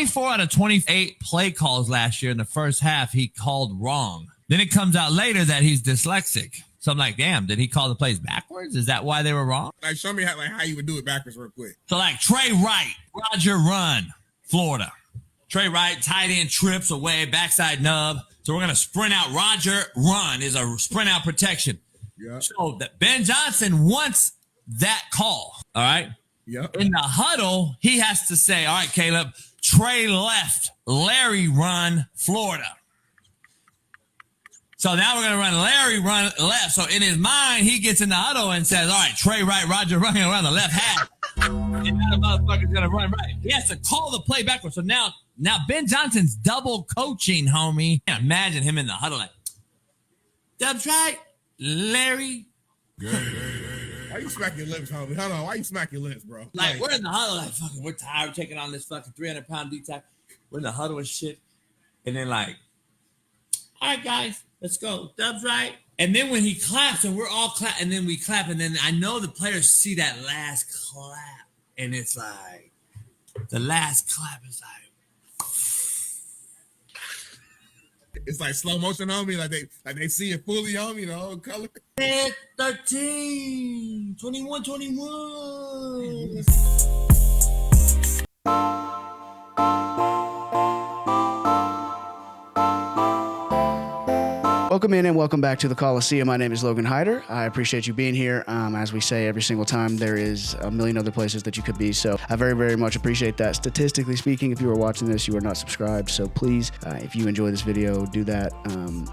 24 out of 28 play calls last year in the first half, he called wrong. Then it comes out later that he's dyslexic. So I'm like, damn, did he call the plays backwards? Is that why they were wrong? Like, show me how you would do it backwards real quick. So like Trey Wright, Roger run, Florida. Trey Wright, tight end trips away, backside nub. So we're going to sprint out. Roger run is a sprint out protection. Yeah. So that Ben Johnson wants that call. All right. Yep. In the huddle, he has to say, all right, Caleb, Trey left, Larry run, Florida. So now we're going to run Larry run left. So in his mind, he gets in the huddle and says, all right, Trey right, Roger running around the left half. And that motherfucker's going to run right. He has to call the play backwards. So now Ben Johnson's double coaching, homie. Imagine him in the huddle like, Dubs right, Larry. Why you smack your lips, homie? Hold on. Why you smack your lips, bro? Like, we're in the huddle like, fucking, we're tired of taking on this fucking 300-pound D-tack. We're in the huddle and shit. And then like, all right, guys, let's go. Dubs right. And then when he claps and we're all clap, and then we clap, and then I know the players see that last clap, and it's like, the last clap is like, it's like slow motion, homie. Like they see it fully, homie, the whole color. 13, 21, 21. Welcome in and welcome back to the Coliseum. My name is Logan Hyder. I appreciate you being here. As we say every single time, there is a million other places that you could be. So I very, very much appreciate that. Statistically speaking, if you are watching this, you are not subscribed. So please, if you enjoy this video, do that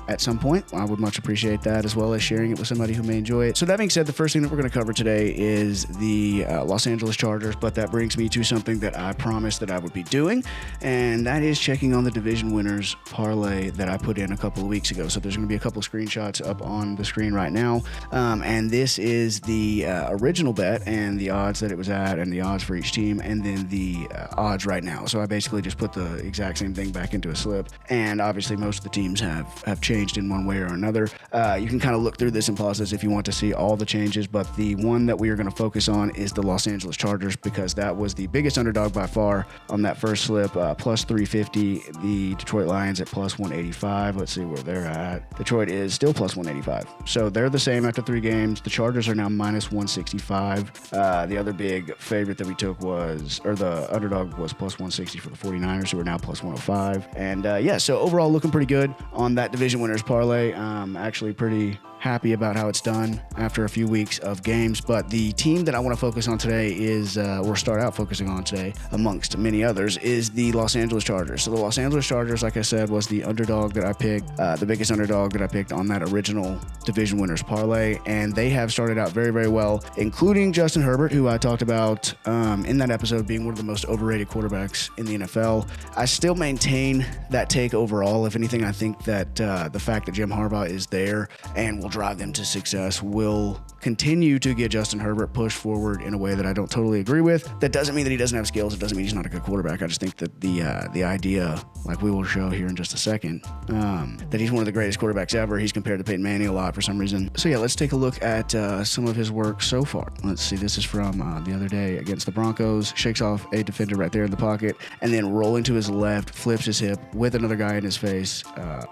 at some point. I would much appreciate that, as well as sharing it with somebody who may enjoy it. So that being said, the first thing that we're going to cover today is the Los Angeles Chargers. But that brings me to something that I promised that I would be doing, and that is checking on the division winners parlay that I put in a couple of weeks ago. So there's going to be a couple screenshots up on the screen right now, and this is the original bet and the odds that it was at and the odds for each team, and then the odds right now. So I basically just put the exact same thing back into a slip, and obviously most of the teams have changed in one way or another. You can kind of look through this and pause this if you want to see all the changes, but the one that we are going to focus on is the Los Angeles Chargers, because that was the biggest underdog by far on that first slip, plus 350. The Detroit Lions at plus 185. Let's see where they're at. Detroit is still plus 185. So they're the same after 3 games. The Chargers are now minus 165. The other big favorite that we took was, or the underdog was plus 160 for the 49ers, who are now plus 105. And yeah, so overall looking pretty good on that division winners parlay. Actually pretty happy about how it's done after a few weeks of games. But the team that I want to focus on today is, or start out focusing on today, amongst many others, is the Los Angeles Chargers. So the Los Angeles Chargers, like I said, was the underdog that I picked, the biggest underdog that I picked on that original division winners parlay. And they have started out very, very well, including Justin Herbert, who I talked about in that episode being one of the most overrated quarterbacks in the NFL. I still maintain that take overall. If anything, I think that the fact that Jim Harbaugh is there and will drive them to success will continue to get Justin Herbert pushed forward in a way that I don't totally agree with. That doesn't mean that he doesn't have skills. It doesn't mean he's not a good quarterback. I just think that the idea, like we will show here in just a second, that he's one of the greatest quarterbacks ever. He's compared to Peyton Manning a lot for some reason. So yeah, let's take a look at some of his work so far. Let's see. This is from the other day against the Broncos. Shakes off a defender right there in the pocket, and then rolling to his left, flips his hip with another guy in his face,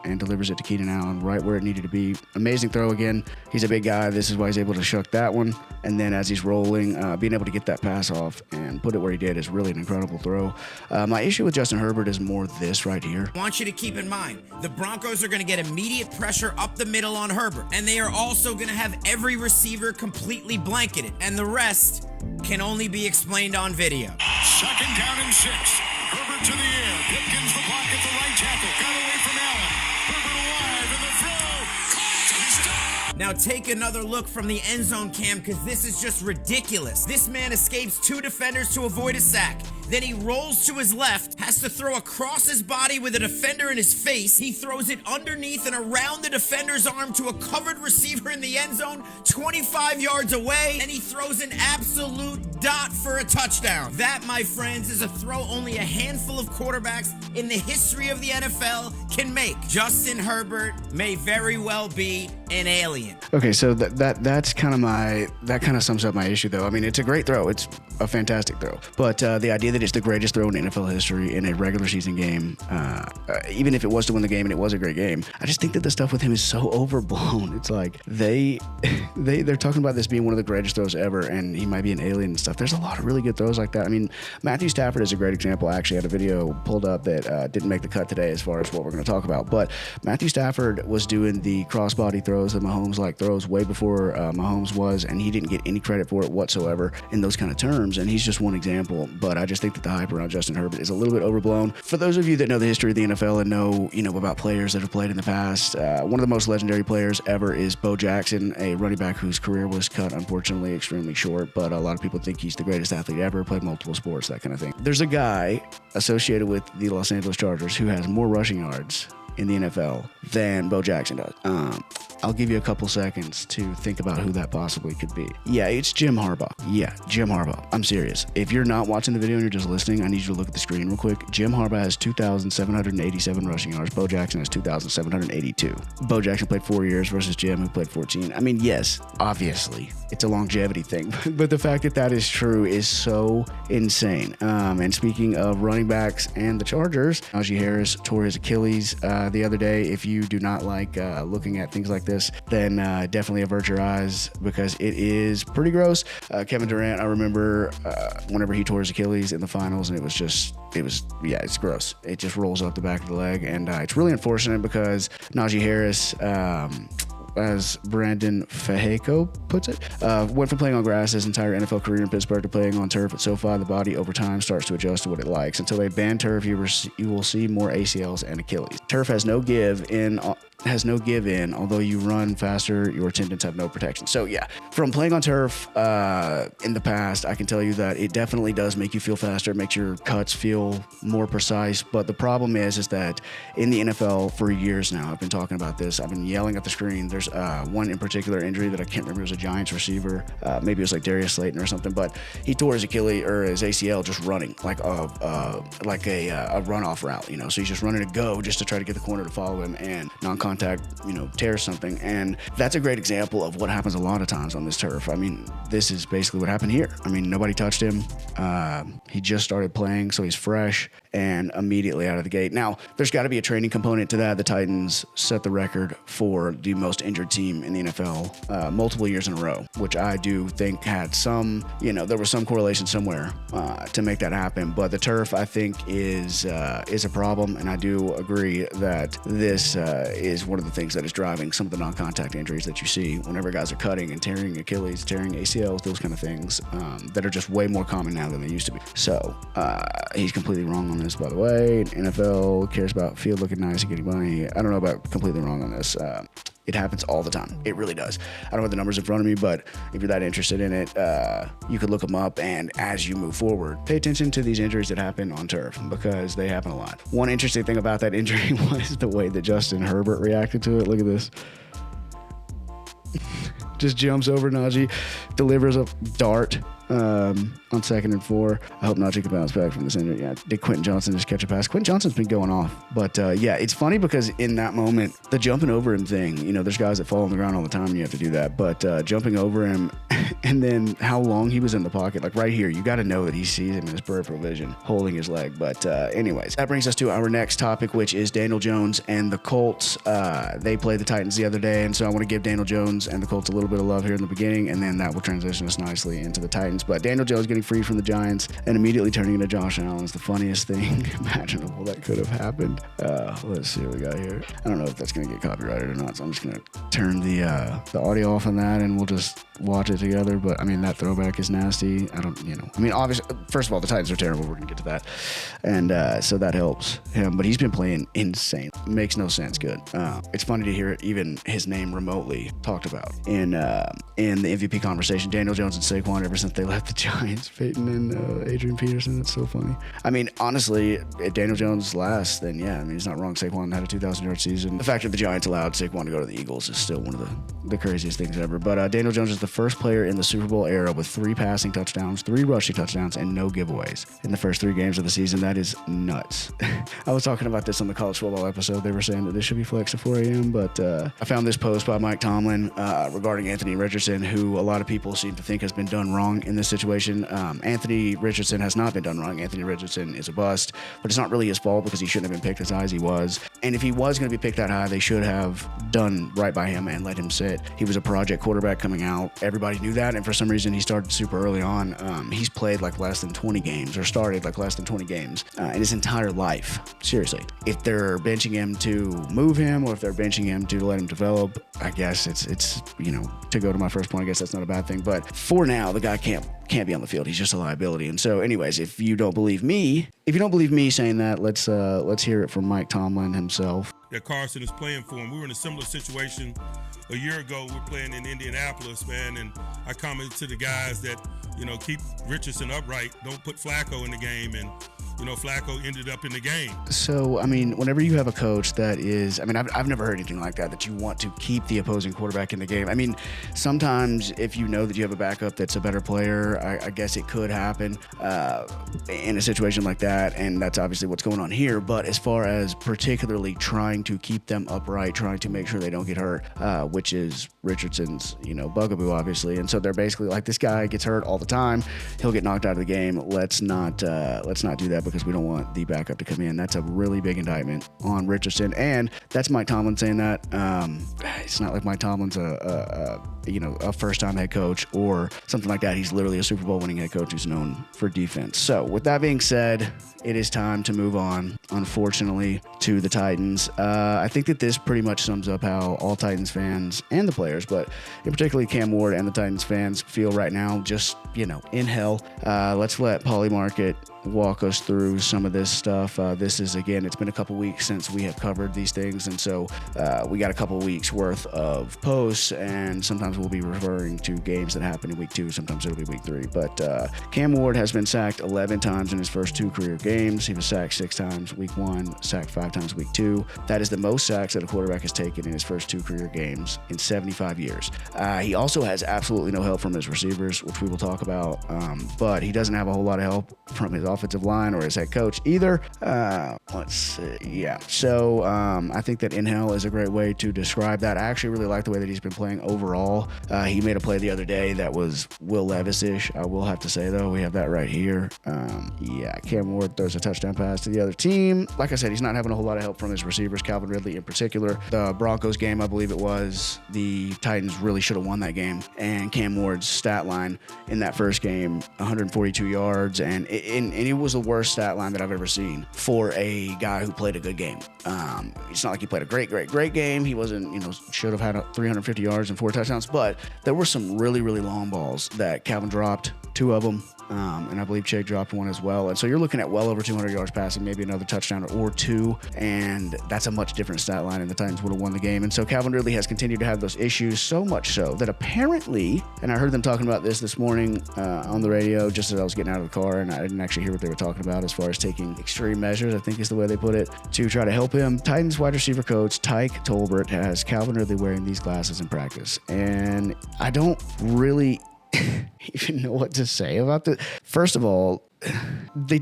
and delivers it to Keenan Allen right where it needed to be. Amazing throw again. He's a big guy. This is why he's able to shuck that one. And then as he's rolling, being able to get that pass off and put it where he did is really an incredible throw. My issue with Justin Herbert is more this right here. I want you to keep in mind, the Broncos are going to get immediate pressure up the middle on Herbert. And they are also going to have every receiver completely blanketed. And the rest can only be explained on video. 2nd down and 6. Herbert to the air. Pipkins the block at the right tackle. Got away from Allen. Herbert alive in the throw. Touchdown. Now take another look from the end zone cam, because this is just ridiculous. This man escapes 2 defenders to avoid a sack. Then he rolls to his left, has to throw across his body with a defender in his face. He throws it underneath and around the defender's arm to a covered receiver in the end zone 25 yards away, and he throws an absolute dot for a touchdown. That, my friends, is a throw only a handful of quarterbacks in the history of the NFL can make. Justin Herbert may very well be an alien. Okay, so that's kind of that kind of sums up my issue, though. I mean, it's a great throw. It's a fantastic throw. But the idea that it's the greatest throw in NFL history in a regular season game, even if it was to win the game and it was a great game, I just think that the stuff with him is so overblown. It's like they're talking about this being one of the greatest throws ever, and he might be an alien and stuff. There's a lot of really good throws like that. I mean, Matthew Stafford is a great example. I actually had a video pulled up that didn't make the cut today as far as what we're going to talk about. But Matthew Stafford was doing the crossbody throws, the Mahomes-like throws, way before Mahomes was, and he didn't get any credit for it whatsoever in those kind of terms. And he's just one example. But I just think that the hype around Justin Herbert is a little bit overblown. For those of you that know the history of the NFL and know, about players that have played in the past, one of the most legendary players ever is Bo Jackson, a running back whose career was cut, unfortunately, extremely short. But a lot of people think he's the greatest athlete ever, played multiple sports, that kind of thing. There's a guy associated with the Los Angeles Chargers who has more rushing yards in the NFL than Bo Jackson does. I'll give you a couple seconds to think about who that possibly could be. Yeah, it's Jim Harbaugh. Yeah, Jim Harbaugh. I'm serious. If you're not watching the video and you're just listening, I need you to look at the screen real quick. Jim Harbaugh has 2,787 rushing yards. Bo Jackson has 2,782. Bo Jackson played 4 years versus Jim, who played 14. I mean, yes, obviously, it's a longevity thing, but the fact that that is true is so insane. And speaking of running backs and the Chargers, Najee Harris tore his Achilles the other day. If you do not like looking at things like this, then definitely avert your eyes because it is pretty gross. Kevin Durant, I remember whenever he tore his Achilles in the finals, and it's gross. It just rolls up the back of the leg, and it's really unfortunate because Najee Harris, as Brandon Fajeco puts it, went from playing on grass his entire NFL career in Pittsburgh to playing on turf at SoFi. The body over time starts to adjust to what it likes. Until they ban turf, you will see more ACLs and Achilles. Turf has no give in, although you run faster, your tendons have no protection. So yeah, from playing on turf in the past, I can tell you that it definitely does make you feel faster, makes your cuts feel more precise. But the problem is that in the NFL for years now, I've been talking about this, I've been yelling at the screen. There's one in particular injury that I can't remember. It was a Giants receiver. Maybe it was like Darius Slayton or something, but he tore his Achilles or his ACL just running like a runoff route, so he's just running to go just to try to get the corner to follow him and non-contact, tears something. And that's a great example of what happens a lot of times on this turf. I mean, this is basically what happened here. I mean, nobody touched him. He just started playing, so he's fresh and immediately out of the gate. Now, there's got to be a training component to that. The Titans set the record for the most injured team in the NFL multiple years in a row, which I do think had some, there was some correlation somewhere to make that happen. But the turf, I think, is a problem, and I do agree that this is one of the things that is driving some of the non-contact injuries that you see whenever guys are cutting and tearing Achilles, tearing ACLs, those kind of things that are just way more common now than they used to be. So he's completely wrong on this, by the way. NFL cares about field looking nice and getting money. I don't know about completely wrong on this. It happens all the time. It really does. I don't have the numbers in front of me, but if you're that interested in it, you could look them up. And as you move forward, pay attention to these injuries that happen on turf because they happen a lot. One interesting thing about that injury was the way that Justin Herbert reacted to it. Look at this. Just jumps over Najee, delivers a dart on 2nd and 4. I hope Najee can bounce back from this injury. Yeah, did Quentin Johnson just catch a pass? Quentin Johnson's been going off. But yeah, it's funny because in that moment, the jumping over him thing, there's guys that fall on the ground all the time and you have to do that. But jumping over him and then how long he was in the pocket, like right here, you got to know that he sees him in his peripheral vision holding his leg. But anyways, that brings us to our next topic, which is Daniel Jones and the Colts. They played the Titans the other day, and so I want to give Daniel Jones and the Colts a little bit of love here in the beginning, and then that will transition us nicely into the Titans. But Daniel Jones getting free from the Giants and immediately turning into Josh Allen is the funniest thing imaginable that could have happened. Let's see what we got here. I don't know if that's going to get copyrighted or not, so I'm just going to turn the audio off on that and we'll just watch it together. But I mean, that throwback is nasty. Obviously, first of all, the Titans are terrible. We're going to get to that. And so that helps him, but he's been playing insane. Makes no sense good. It's funny to hear even his name remotely talked about in the MVP conversation. Daniel Jones and Saquon ever since they left the Giants. Peyton and Adrian Peterson. That's so funny. I mean, honestly, if Daniel Jones lasts, then yeah, he's not wrong. Saquon had a 2,000-yard season. The fact that the Giants allowed Saquon to go to the Eagles is still one of the craziest things ever. But Daniel Jones is the first player in the Super Bowl era with 3 passing touchdowns, 3 rushing touchdowns, and no giveaways in the first 3 games of the season. That is nuts. I was talking about this on the college football episode. They were saying that this should be flexed at 4 a.m., but I found this post by Mike Tomlin regarding Anthony Richardson, who a lot of people seem to think has been done wrong in this situation. Anthony Richardson has not been done wrong. Anthony Richardson is a bust, but it's not really his fault because he shouldn't have been picked as high as he was. And if he was going to be picked that high, they should have done right by him and let him sit. He was a project quarterback coming out. Everybody knew that, and for some reason he started super early on. He's played like less than 20 games or started like less than 20 games in his entire life. Seriously. If they're benching him to move him or if they're benching him to let him develop, I guess it's to go to my first point, I guess that's not a bad thing. But for now, the guy can't be on the field. He's just a liability. And so anyways, if you don't believe me saying that, let's hear it from Mike Tomlin himself. That Carson is playing for him. We were in a similar situation a year ago. We're playing in Indianapolis, man, and I commented to the guys that, keep Richardson upright. Don't put Flacco in the game, and Flacco ended up in the game. So, whenever you have a coach that is, I've never heard anything like that you want to keep the opposing quarterback in the game. Sometimes if you know that you have a backup that's a better player, I guess it could happen in a situation like that, and that's obviously what's going on here. But as far as particularly trying to keep them upright, trying to make sure they don't get hurt, which is Richardson's, bugaboo, obviously. And so they're basically like, this guy gets hurt all the time. He'll get knocked out of the game. Let's not do that because we don't want the backup to come in. That's a really big indictment on Richardson, and that's Mike Tomlin saying that. It's not like Mike Tomlin's a first-time head coach or something like that. He's literally a Super Bowl winning head coach who's known for defense. So with that being said, it is time to move on, unfortunately, to the Titans. I think that this pretty much sums up how all Titans fans and the players, but in particular Cam Ward and the Titans fans feel right now, just, in hell. Let's let Paulie Market walk us through some of this stuff. This is, again, it's been a couple weeks since we have covered these things, and so we got a couple weeks worth of posts, and sometimes we'll be referring to games that happened in week 2, sometimes it'll be week 3. But Cam Ward has been sacked 11 times in his first 2 career games. He was sacked 6 times week 1, sacked 5 times week 2. That is the most sacks that a quarterback has taken in his first 2 career games in 75 years. He also has absolutely no help from his receivers, which we will talk about, but he doesn't have a whole lot of help from his offensive line or his head coach either. Let's see. Yeah. So I think that in hell is a great way to describe that. I actually really like the way that he's been playing overall. He made a play the other day that was Will Levis-ish. I will have to say, though, we have that right here. Cam Ward throws a touchdown pass to the other team. Like I said, he's not having a whole lot of help from his receivers, Calvin Ridley in particular. The Broncos game, I believe it was, the Titans really should have won that game. And Cam Ward's stat line in that first game, 142 yards, and it was the worst stat line that I've ever seen for a guy who played a good game. It's not like he played a great game. He wasn't, should have had 350 yards and 4 touchdowns, but there were some really, really long balls that Calvin dropped, 2 of them. And I believe Che dropped 1 as well. And so you're looking at well over 200 yards passing, maybe another touchdown or 2. And that's a much different stat line, and the Titans would have won the game. And so Calvin Ridley has continued to have those issues, so much so that apparently, and I heard them talking about this morning on the radio just as I was getting out of the car, and I didn't actually hear what they were talking about as far as taking extreme measures, I think is the way they put it, to try to help him. Titans wide receiver coach Tyke Tolbert has Calvin Ridley wearing these glasses in practice. And I don't really even know what to say about this. First of all, they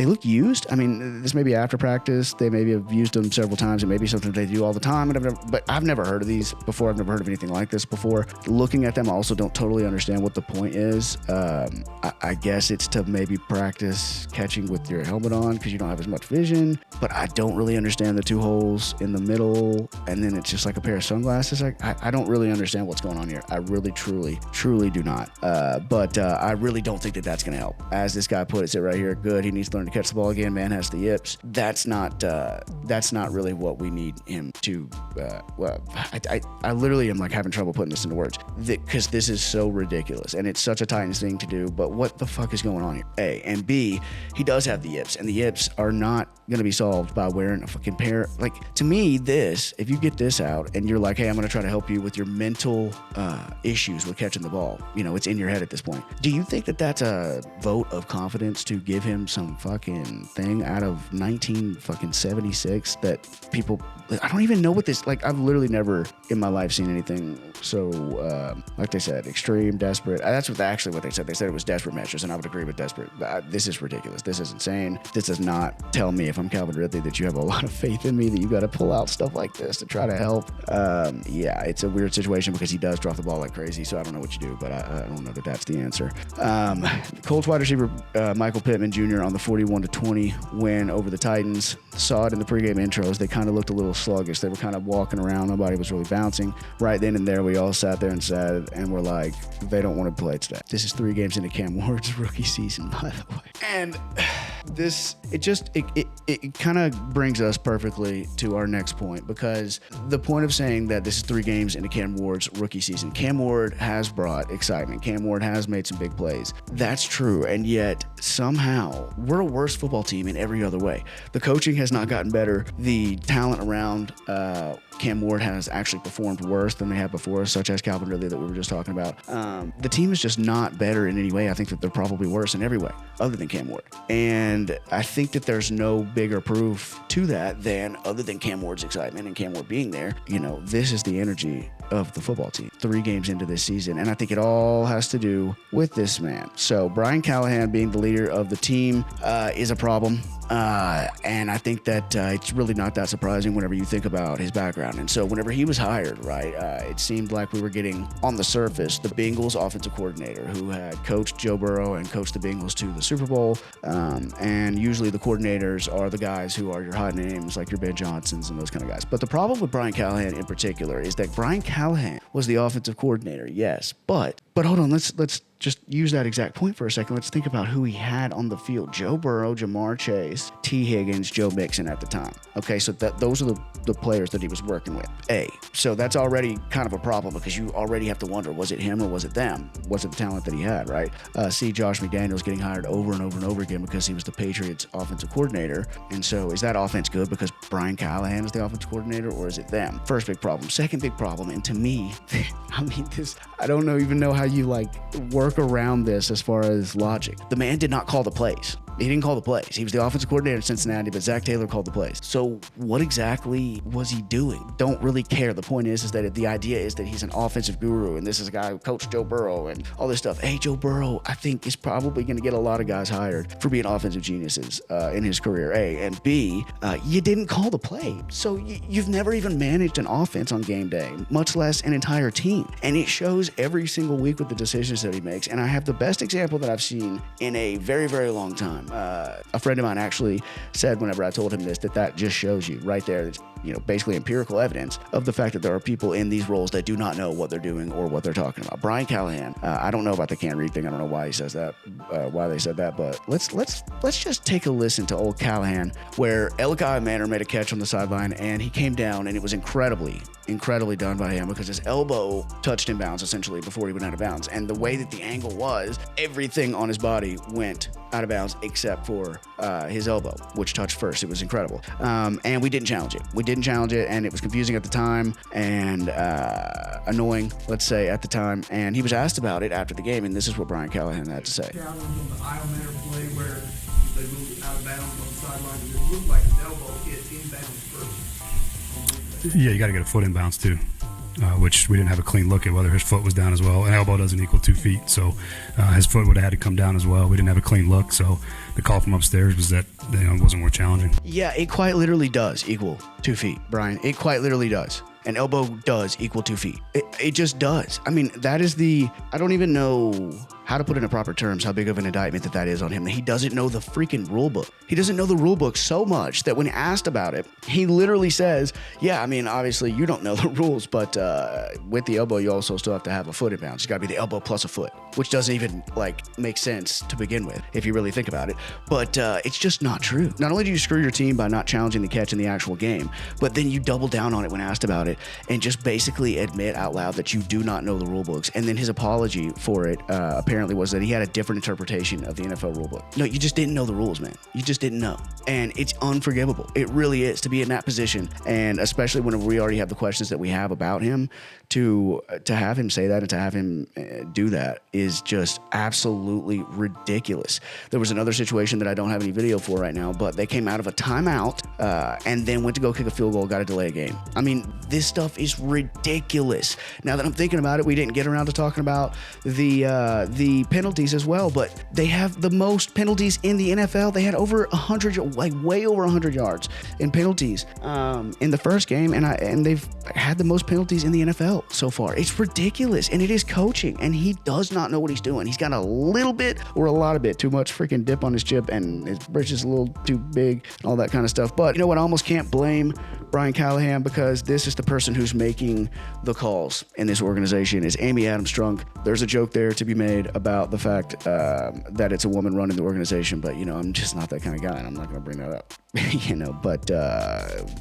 look used. This may be after practice. They maybe have used them several times. It may be something they do all the time. But I've never heard of these before. I've never heard of anything like this before. Looking at them, I also don't totally understand what the point is. I guess it's to maybe practice catching with your helmet on because you don't have as much vision. But I don't really understand the 2 holes in the middle, and then it's just like a pair of sunglasses. I don't really understand what's going on here. I really, truly do not. But I really don't think that that's going to help. As this guy put it right here, good. He needs to learn to catch the ball again. Man has the yips. That's not really what we need him to. I literally am like having trouble putting this into words because this is so ridiculous and it's such a Titans thing to do. But what the fuck is going on here? A and B, he does have the yips, and the yips are not going to be solved by wearing a fucking pair. Like, to me, if you get this out and you're like, hey, I'm going to try to help you with your mental issues with catching the ball. It's in your head at this point. Do you think that that's a vote of confidence to give him some fucking fucking thing out of 1976 that people, I don't even know what this, like, I've literally never in my life seen anything so, like they said, extreme, desperate. That's what they said. They said it was desperate measures, and I would agree with desperate. This is ridiculous. This is insane. This does not tell me, if I'm Calvin Ridley, that you have a lot of faith in me, that you got to pull out stuff like this to try to help. Yeah, it's a weird situation because he does drop the ball like crazy, so I don't know what you do, but I don't know that that's the answer. Colts wide receiver Michael Pittman Jr. on the 41-20 win over the Titans. Saw it in the pregame intros. They kind of looked a little sluggish. They were kind of walking around. Nobody was really bouncing. Right then and there, we all sat there and said, and we're like, they don't want to play today. This is 3 games into Cam Ward's rookie season, by the way. And this, it kind of brings us perfectly to our next point, because the point of saying that this is 3 games into Cam Ward's rookie season, Cam Ward has brought excitement. Cam Ward has made some big plays. That's true. And yet somehow we're a worse football team in every other way. The coaching has not gotten better. The talent around Cam Ward has actually performed worse than they have before, such as Calvin Ridley that we were just talking about. The team is just not better in any way. I think that they're probably worse in every way other than Cam Ward. And I think that there's no bigger proof to that than, other than Cam Ward's excitement and Cam Ward being there, this is the energy of the football team 3 games into this season. And I think it all has to do with this man. So Brian Callahan being the leader of the team is a problem. And I think that it's really not that surprising whenever you think about his background. And so whenever he was hired, right, it seemed like we were getting, on the surface, the Bengals offensive coordinator who had coached Joe Burrow and coached the Bengals to the Super Bowl. And usually the coordinators are the guys who are your hot names, like your Ben Johnsons and those kind of guys. But the problem with Brian Callahan in particular is that Brian Callahan was the offensive coordinator, yes, but hold on, let's just use that exact point for a second. Let's think about who he had on the field. Joe Burrow, Jamar Chase, T. Higgins, Joe Mixon at the time. Okay, so those are the players that he was working with. So that's already kind of a problem, because you already have to wonder, was it him or was it them? Was it the talent that he had, right? Josh McDaniels getting hired over and over and over again because he was the Patriots offensive coordinator. And so is that offense good because Brian Callahan is the offensive coordinator, or is it them? First big problem. Second big problem, and to me, I don't even know how you work around this as far as logic. The man did not call the plays. He didn't call the plays. He was the offensive coordinator in Cincinnati, but Zach Taylor called the plays. So what exactly was he doing? Don't really care. The point is that the idea is that he's an offensive guru, and this is a guy who coached Joe Burrow and all this stuff. Hey, Joe Burrow, I think, is probably going to get a lot of guys hired for being offensive geniuses in his career, A. And B, you didn't call the play. So you've never even managed an offense on game day, much less an entire team. And it shows every single week with the decisions that he makes. And I have the best example that I've seen in a very, very long time. A friend of mine actually said, whenever I told him this, that just shows you right there, basically empirical evidence of the fact that there are people in these roles that do not know what they're doing or what they're talking about. Brian Callahan, I don't know about the can't read thing. I don't know why he says that, why they said that, but let's just take a listen to old Callahan, where Ebuka Manor made a catch on the sideline and he came down, and it was incredibly done by him, because his elbow touched inbounds essentially before he went out of bounds. And the way that the angle was, everything on his body went out of bounds except for his elbow, which touched first. It was incredible. And we didn't challenge it. And it was confusing at the time and annoying, let's say, at the time. And he was asked about it after the game, and this is what Brian Callahan had to say. Challenge on the idle manner play where they moved out of bounds on the sideline, and it looked like his elbow hit inbounds first. Yeah, you got to get a foot inbounds too, which we didn't have a clean look at whether his foot was down as well. An elbow doesn't equal 2 feet, so his foot would have had to come down as well. We didn't have a clean look, so the call from upstairs was that it wasn't worth challenging. Yeah, it quite literally does equal 2 feet, Brian. It quite literally does. An elbow does equal 2 feet. It just does. I mean, that is I don't even know how to put into proper terms how big of an indictment that is on him. He doesn't know the freaking rule book. He doesn't know the rule book so much that when asked about it, he literally says, yeah, I mean, obviously you don't know the rules, but with the elbow, you also still have to have a foot inbounds. It's got to be the elbow plus a foot, which doesn't even make sense to begin with if you really think about it. But it's just not true. Not only do you screw your team by not challenging the catch in the actual game, but then you double down on it when asked about it and just basically admit out loud that you do not know the rule books. And then his apology for it apparently was that he had a different interpretation of the NFL rulebook. No, you just didn't know the rules, man. You just didn't know. And it's unforgivable. It really is, to be in that position. And especially when we already have the questions that we have about him, to have him say that and to have him do that is just absolutely ridiculous. There was another situation that I don't have any video for right now, but they came out of a timeout and then went to go kick a field goal, got to delay a game. I mean, this stuff is ridiculous. Now that I'm thinking about it, we didn't get around to talking about the penalties as well, but they have the most penalties in the NFL. They had over 100, like way over 100 yards in penalties in the first game, and they've had the most penalties in the NFL so far. It's ridiculous, and it is coaching, and he does not know what he's doing. He's got a little bit or a lot of bit too much freaking dip on his chip, and his britches a little too big, all that kind of stuff. But you know what? I almost can't blame Brian Callahan, because this is the person who's making the calls in this organization, is Amy Adams Strunk. There's a joke there to be made about the fact that it's a woman running the organization, but I'm just not that kind of guy, and I'm not going to bring that up. But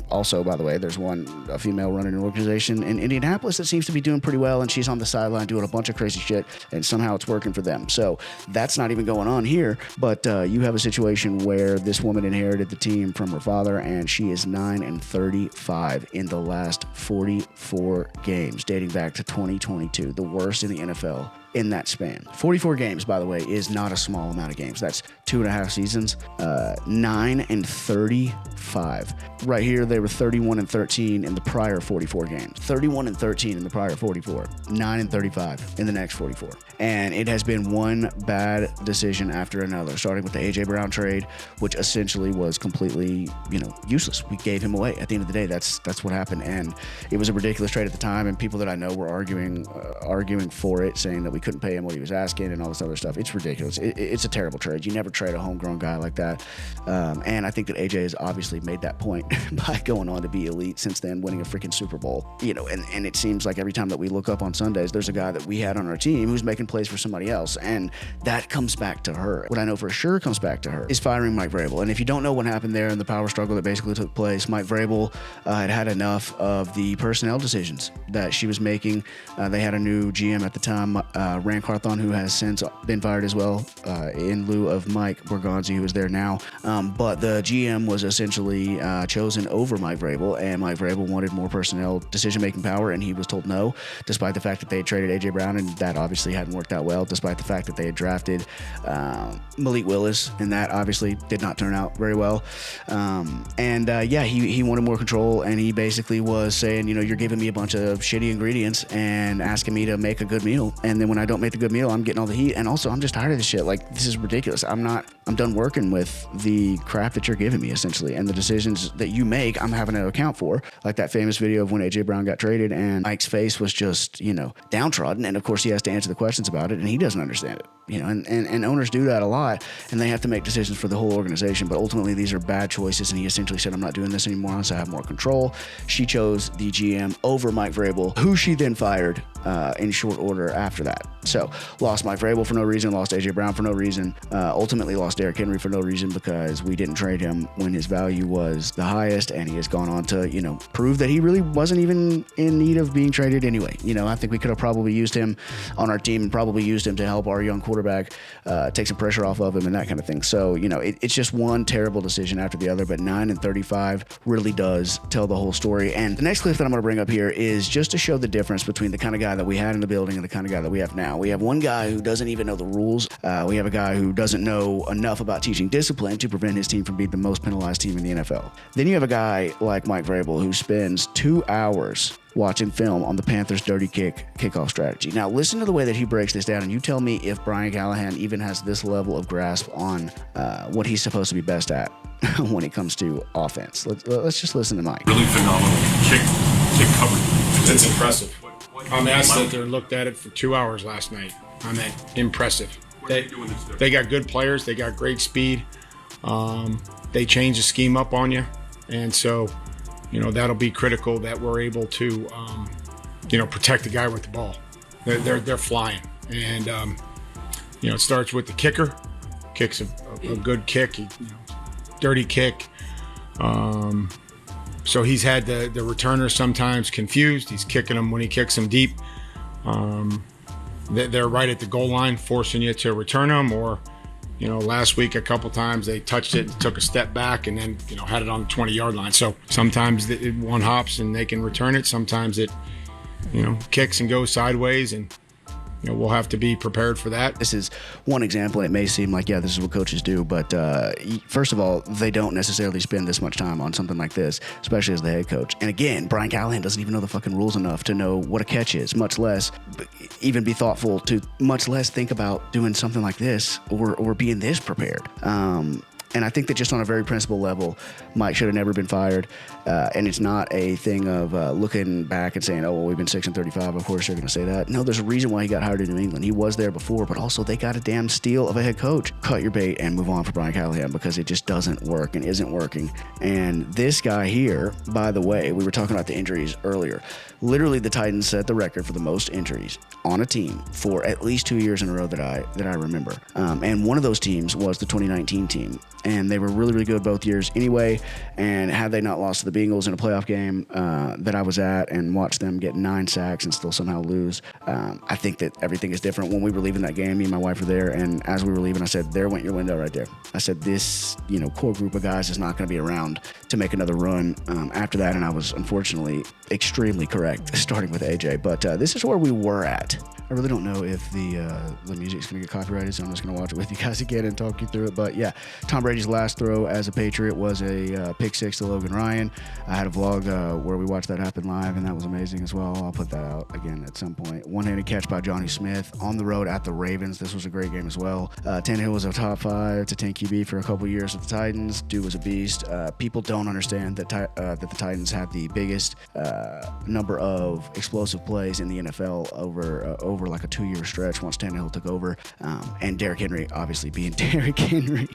also, by the way, there's a female running an organization in Indianapolis that seems to be doing pretty well, and she's on the sideline doing a bunch of crazy shit, and somehow it's working for them. So that's not even going on here, but you have a situation where this woman inherited the team from her father, and she is 9-35 in the last 44 games, dating back to 2022, the worst in the NFL in that span. 44 games, by the way, is not a small amount of games. That's 2.5 seasons. 9-35. Right here, they were 31-13 in the prior 44 games. 31-13 in the prior 44. 9-35 in the next 44. And it has been one bad decision after another, starting with the A.J. Brown trade, which essentially was completely, useless. We gave him away. At the end of the day, that's what happened. And it was a ridiculous trade at the time, and people that I know were arguing for it, saying that we couldn't pay him what he was asking and all this other stuff. It's ridiculous. It's a terrible trade. You never trade a homegrown guy like that. And I think that AJ has obviously made that point by going on to be elite since then, winning a freaking Super Bowl. And it seems like every time that we look up on Sundays, there's a guy that we had on our team who's making plays for somebody else. And that comes back to her. What I know for sure comes back to her is firing Mike Vrabel. And if you don't know what happened there in the power struggle that basically took place, Mike Vrabel had enough of the personnel decisions that she was making. They had a new GM at the time, Rand Carthon, who has since been fired as well, in lieu of Mike Borgonzi, who is there now. But the GM was essentially chosen over Mike Vrabel, and Mike Vrabel wanted more personnel decision-making power, and he was told no, despite the fact that they had traded A.J. Brown, and that obviously hadn't worked out well, despite the fact that they had drafted Malik Willis, and that obviously did not turn out very well. He wanted more control, and he basically was saying, you're giving me a bunch of shitty ingredients and asking me to make a good meal, and then when I don't make the good meal, I'm getting all the heat. And also, I'm just tired of this shit. Like, this is ridiculous. I'm done working with the crap that you're giving me, essentially, and the decisions that you make, I'm having to account for. Like that famous video of when AJ Brown got traded and Mike's face was just, downtrodden, and of course he has to answer the questions about it, and he doesn't understand it. And owners do that a lot, and they have to make decisions for the whole organization, but ultimately these are bad choices, and he essentially said, I'm not doing this anymore unless I have more control. She chose the GM over Mike Vrabel, who she then fired in short order after that. So lost Mike Vrabel for no reason, lost A.J. Brown for no reason, ultimately lost Derrick Henry for no reason, because we didn't trade him when his value was the highest, and he has gone on to, prove that he really wasn't even in need of being traded anyway. I think we could have probably used him on our team and probably used him to help our young quarterback take some pressure off of him and that kind of thing. So, it's just one terrible decision after the other, but 9-35 really does tell the whole story. And the next clip that I'm going to bring up here is just to show the difference between the kind of guy that we had in the building and the kind of guy that we have now. We have one guy who doesn't even know the rules. We have a guy who doesn't know enough about teaching discipline to prevent his team from being the most penalized team in the NFL. Then you have a guy like Mike Vrabel who spends 2 hours watching film on the Panthers' dirty kickoff strategy. Now, listen to the way that he breaks this down, and you tell me if Brian Callahan even has this level of grasp on what he's supposed to be best at when it comes to offense. Let's just listen to Mike. Really phenomenal kick coverage. It's impressive. I'm asked that they looked at it for 2 hours last night. I mean, impressive. They got good players. They got great speed. They change the scheme up on you, and so that'll be critical that we're able to protect the guy with the ball. They're flying, and it starts with the kicker. Kicks a good kick, dirty kick. So he's had the returner sometimes confused. He's kicking them when he kicks them deep. They're right at the goal line, forcing you to return them, or Last week a couple times they touched it, took a step back, and then had it on the 20-yard line. So sometimes one hops and they can return it. Sometimes it kicks and goes sideways, and we'll have to be prepared for that. This is one example. It may seem like, yeah, this is what coaches do, but first of all, they don't necessarily spend this much time on something like this, especially as the head coach. And again, Brian Callahan doesn't even know the fucking rules enough to know what a catch is, much less even be thoughtful to, much less think about doing something like this or being this prepared. And I think that just on a very principled level, Mike should have never been fired. And it's not a thing of looking back and saying, oh, well, we've been 6-35. Of course, you're going to say that. No, there's a reason why he got hired in New England. He was there before, but also they got a damn steal of a head coach. Cut your bait and move on for Brian Callahan because it just doesn't work and isn't working. And this guy here, by the way, we were talking about the injuries earlier. Literally, the Titans set the record for the most injuries on a team for at least 2 years in a row that I remember. And one of those teams was the 2019 team. And they were really, really good both years anyway. And had they not lost to the Bengals in a playoff game that I was at and watched them get 9 sacks and still somehow lose, I think that everything is different. When we were leaving that game, me and my wife were there. And as we were leaving, I said, there went your window right there. I said, this core group of guys is not going to be around to make another run after that. And I was unfortunately extremely correct, starting with AJ. But this is where we were at. I really don't know if the music's going to get copyrighted, so I'm just going to watch it with you guys again and talk you through it. But yeah, Tom Brady's last throw as a Patriot was a pick six to Logan Ryan. I had a vlog where we watched that happen live, and that was amazing as well. I'll put that out again at some point. One-handed catch by Johnny Smith on the road at the Ravens. This was a great game as well. Tannehill was a top 5 to 10 QB for a couple years with the Titans. Dude was a beast. People don't understand that that the Titans had the biggest number of explosive plays in the NFL over like a 2-year stretch once Tannehill took over, and Derrick Henry obviously being Derrick Henry.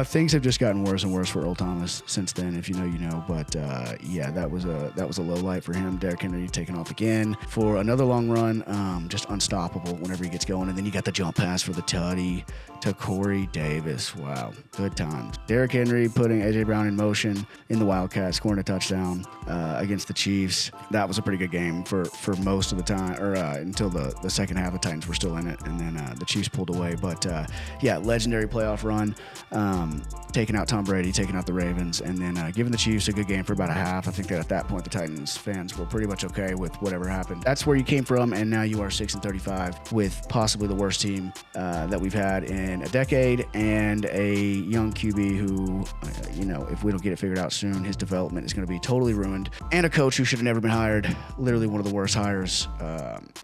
Things have just gotten worse and worse for Earl Thomas since then, if you know, you know. But yeah, that was a low light for him. Derrick Henry taking off again for another long run, just unstoppable whenever he gets going. And then you got the jump pass for the tutty to Corey Davis. Wow, good times. Derrick Henry putting AJ Brown in motion in the Wildcat, scoring a touchdown against the Chiefs. That was a pretty good game for most of the time, or until the second half. The Titans were still in it, and then the Chiefs pulled away. But yeah, legendary playoff run, taking out Tom Brady, taking out the Ravens, and then giving the Chiefs a good game for about a half. I think that at that point the Titans fans were pretty much okay with whatever happened. That's where you came from, and now you are 6-35 with possibly the worst team that we've had in a decade, and a young QB who, if we don't get it figured out soon, his development is going to be totally ruined, and a coach who should have never been hired. Literally one of the worst hires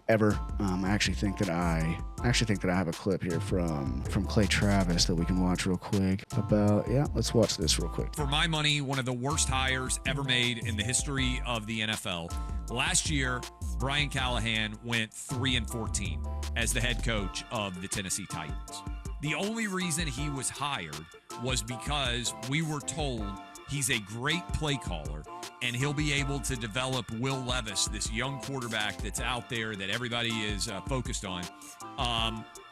ever. I actually think that I have a clip here from Clay Travis that we can watch real quick about. Yeah, let's watch this real quick. For my money, one of the worst hires ever made in the history of the NFL. Last year, Brian Callahan went 3-14 as the head coach of the Tennessee Titans. The only reason he was hired was because we were told he's a great play caller and he'll be able to develop Will Levis, this young quarterback that's out there that everybody is focused on.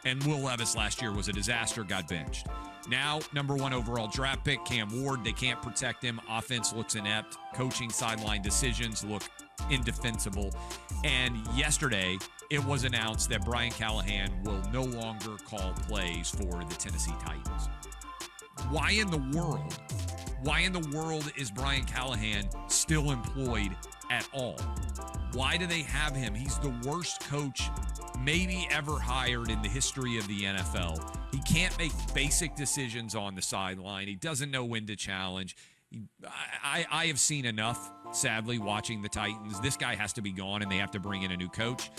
And Will Levis last year was a disaster, got benched. Now, number 1 overall draft pick, Cam Ward, they can't protect him. Offense looks inept. Coaching sideline decisions look indefensible. And yesterday, it was announced that Brian Callahan will no longer call plays for the Tennessee Titans. Why in the world is Brian Callahan still employed at all? Why do they have him? He's the worst coach maybe ever hired in the history of the NFL. He can't make basic decisions on the sideline. He doesn't know when to challenge. I have seen enough, sadly, watching the Titans. This guy has to be gone, and they have to bring in a new coach.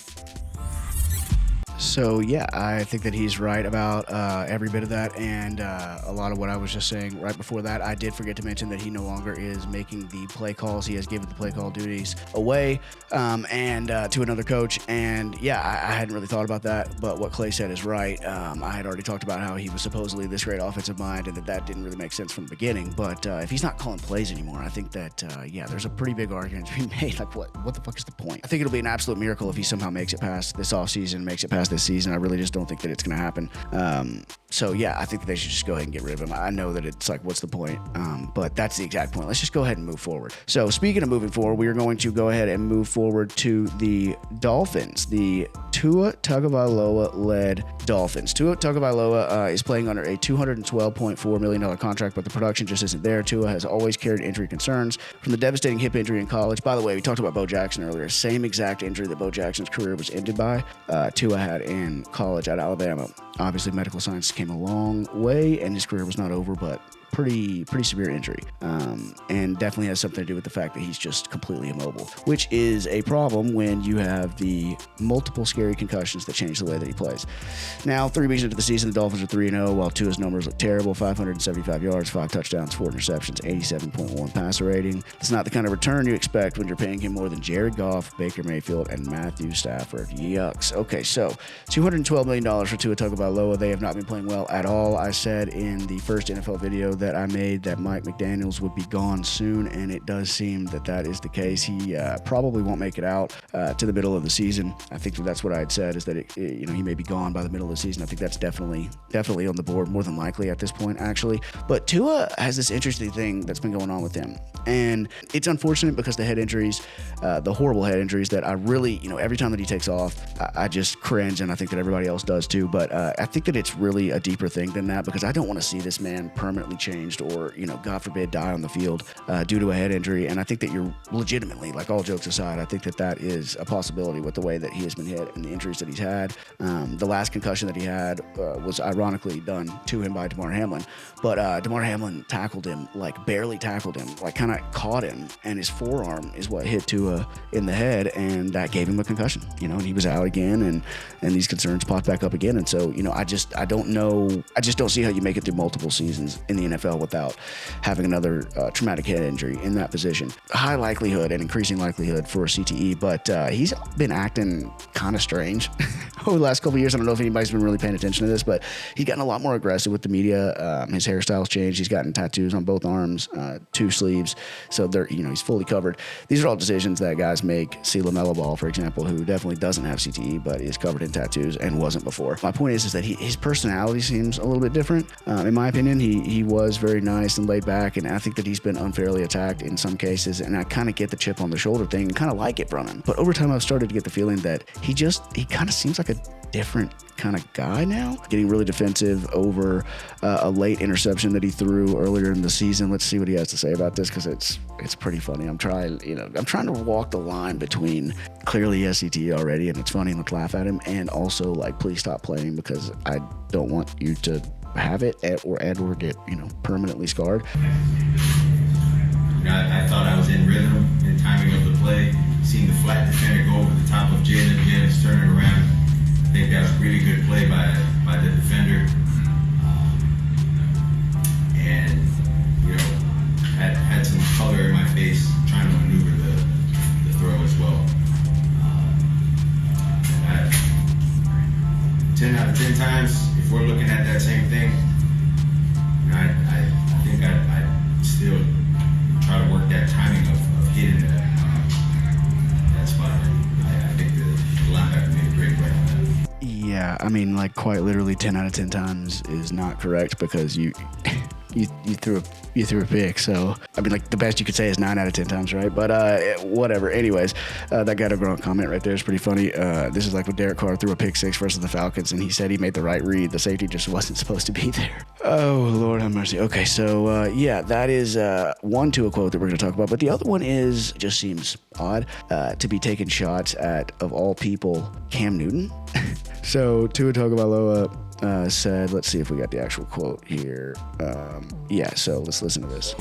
So, yeah, I think that he's right about every bit of that, and a lot of what I was just saying right before that. I did forget to mention that he no longer is making the play calls. He has given the play call duties away and to another coach, and, yeah, I hadn't really thought about that, but what Clay said is right. I had already talked about how he was supposedly this great offensive mind and that didn't really make sense from the beginning, but if he's not calling plays anymore, I think that, yeah, there's a pretty big argument to be made. Like, what the fuck is the point? I think it'll be an absolute miracle if he somehow makes it past this offseason, makes it past this season. I really just don't think that it's going to happen. So yeah, I think that they should just go ahead and get rid of him. I know that it's like, what's the point? But that's the exact point. Let's just go ahead and move forward. So speaking of moving forward, we are going to go ahead and move forward to the Dolphins, the Tua Tagovailoa-led Dolphins. Tua Tagovailoa is playing under a $212.4 million contract, but the production just isn't there. Tua has always carried injury concerns from the devastating hip injury in college. By the way, we talked about Bo Jackson earlier. Same exact injury that Bo Jackson's career was ended by, Tua had in college at Alabama. Obviously, medical science came a long way, and his career was not over, but pretty severe injury, and definitely has something to do with the fact that he's just completely immobile, which is a problem when you have the multiple scary concussions that change the way that he plays. Now, 3 weeks into the season, the Dolphins are 3-0, while Tua's numbers look terrible: 575 yards, 5 touchdowns, 4 interceptions, 87.1 passer rating. It's not the kind of return you expect when you're paying him more than Jared Goff, Baker Mayfield, and Matthew Stafford. Yucks. Okay, so $212 million for Tua Tagovailoa. They have not been playing well at all. I said in the first NFL video that I made that Mike McDaniels would be gone soon, and it does seem that that is the case. He probably won't make it out to the middle of the season. I think that's what I had said, is that he may be gone by the middle of the season. I think that's definitely on the board, more than likely at this point, actually. But Tua has this interesting thing that's been going on with him, and it's unfortunate because the head injuries, the horrible head injuries that I really, every time that he takes off, I just cringe, and I think that everybody else does too. But I think that it's really a deeper thing than that, because I don't want to see this man permanently changed or, God forbid, die on the field due to a head injury. And I think that you're legitimately, like, all jokes aside, I think that that is a possibility with the way that he has been hit and the injuries that he's had. The last concussion that he had was ironically done to him by Damar Hamlin. But Damar Hamlin tackled him, barely tackled him, kind of caught him, and his forearm is what hit Tua in the head, and that gave him a concussion, and he was out again, and these concerns popped back up again. And so, I don't know. I just don't see how you make it through multiple seasons in the NFL without having another traumatic head injury in that position. High likelihood and increasing likelihood for a CTE, but he's been acting kind of strange over the last couple of years. I don't know if anybody's been really paying attention to this, but he's gotten a lot more aggressive with the media. His hairstyle's changed. He's gotten tattoos on both arms, 2 sleeves, so they're he's fully covered. These are all decisions that guys make. See LaMelo Ball, for example, who definitely doesn't have CTE, but is covered in tattoos and wasn't before. My point is that his personality seems a little bit different. In my opinion, he was very nice and laid back, and I think that he's been unfairly attacked in some cases, and I kind of get the chip on the shoulder thing and kind of like it from him. But over time, I've started to get the feeling that he kind of seems like a different kind of guy now, getting really defensive over a late interception that he threw earlier in the season. Let's see what he has to say about this, because it's pretty funny. I'm trying to walk the line between clearly he has CTE already and it's funny and let's laugh at him, and also please stop playing, because I don't want you to have it or get permanently scarred. I thought I was in rhythm and timing of the play. Seeing the flat defender go over the top of Jalen's turning around. I think that was a really good play by the defender. And had some color in my face trying to maneuver the throw as well. 10 out of 10 times, if we're looking at that same thing, I think I'd still try to work that timing of hitting that spot. I think the linebacker made a great play on that. Yeah, quite literally 10 out of 10 times is not correct, because you threw a pick. So the best you could say is 9 out of 10 times, right? But whatever. Anyways, that Gato Grunt comment right there is pretty funny. This is like when Derek Carr threw a pick 6 versus the Falcons, and he said he made the right read. The safety just wasn't supposed to be there. Oh, Lord have mercy. Okay, so that is one to a quote that we're going to talk about. But the other one just seems odd to be taking shots at, of all people, Cam Newton. So Tua Tagovailoa said, let's see if we got the actual quote here. So let's listen to this.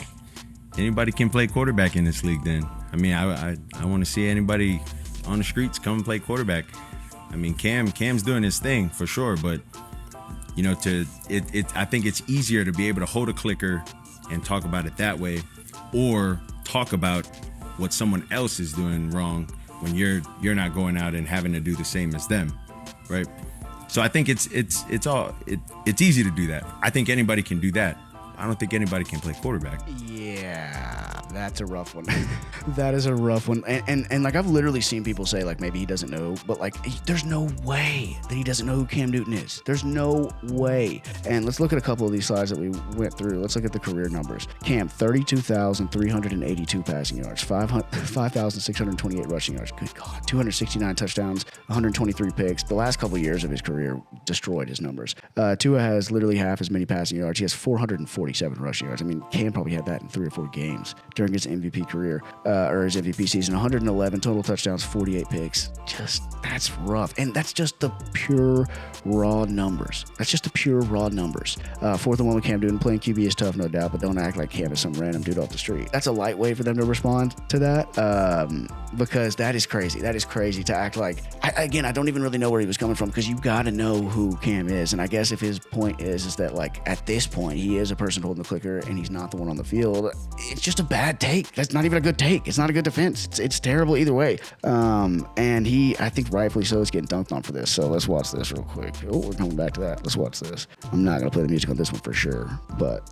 Anybody can play quarterback in this league then. I want to see anybody on the streets come and play quarterback. Cam's doing his thing for sure, but I think it's easier to be able to hold a clicker and talk about it that way, or talk about what someone else is doing wrong when you're not going out and having to do the same as them, right? So I think it's easy to do that. I think anybody can do that. I don't think anybody can play quarterback. Yeah, that's a rough one. That is a rough one. And like I've literally seen people say like maybe he doesn't know, but like there's no way that he doesn't know who Cam Newton is. There's no way. And let's look at a couple of these slides that we went through. Let's look at the career numbers. Cam, 32,382 passing yards, 5,628 rushing yards. Good God, 269 touchdowns, 123 picks. The last couple of years of his career destroyed his numbers. Tua has literally half as many passing yards. He has 447 rushing yards. I mean, Cam probably had that in 3 or 4 games during his MVP career, or his MVP season. 111 total touchdowns, 48 picks. That's rough. And that's just the pure raw numbers. Fourth and one with Cam Newton. Playing QB is tough, no doubt, but don't act like Cam is some random dude off the street. That's a light way for them to respond to that, because that is crazy. That is crazy to act like, I don't even really know where he was coming from, because you got to know who Cam is. And I guess if his point is that like at this point he is a person holding the clicker and he's not the one on the field, it's just a bad take. That's not even a good take. It's not a good defense. It's terrible either way. And he, I think rightfully so, is getting dunked on for this. So let's watch this real quick. Oh, we're coming back to that. Let's watch this. I'm not gonna play the music on this one for sure, but